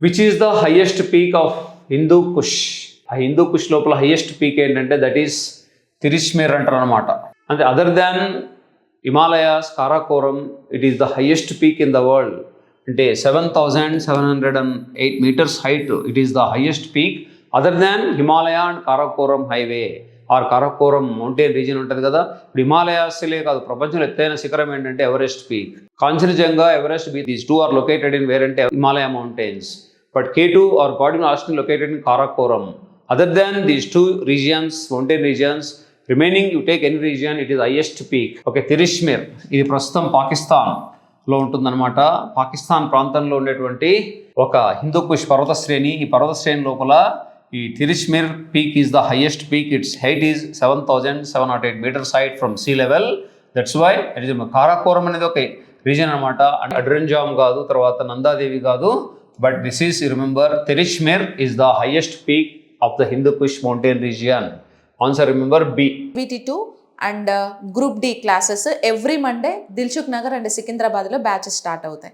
Which is the highest peak of Hindu Kush. ఆ హిందూ కుష్ లోపల highest peak ఏంటంటే దట్ ఈస్ తిరిష్మేర్ అంటారు అనమాట. అంటే other than Himalayas, Karakoram, it is the highest peak in the world. అంటే 7,708 meters height. It is the highest peak other than Himalaya and Karakoram highway or Karakoram mountain region ఉంటుంది కదా. ఇప్పుడు హిమాలయాస్లే కాదు, ప్రపంచంలో ఎత్తైన శిఖరం ఏంటంటే Everest peak. Kanchenjunga, Everest peak, these two are located in where అంటే Himalaya mountains. But K2 or Godwin Austen located in Karakoram. Other than these two regions, mountain regions, remaining you take any region, it is highest peak. Okay, తిరిష్మేర్ ఇది ప్రస్తుతం పాకిస్తాన్లో ఉంటుందన్నమాట. పాకిస్తాన్ ప్రాంతంలో ఉండేటువంటి ఒక హిందూ కుష్ పర్వత శ్రేణి. ఈ పర్వత శ్రేణి లోపల ఈ Tirich Mir peak is the highest peak. Its height is 7,708 meters height from sea level. That's why it is. Karakoram అనేది ఒక రీజన్ అనమాట. అడ్రెంజామ్ కాదు, తర్వాత నందాదేవి కాదు. But this is, remember, Tirishmir is the highest peak of the Hindu Kush mountain region. Answer, remember, B. VT2 and Group D classes every Monday Dilsukhnagar and Secundrabad లో batches start అవుతాయి.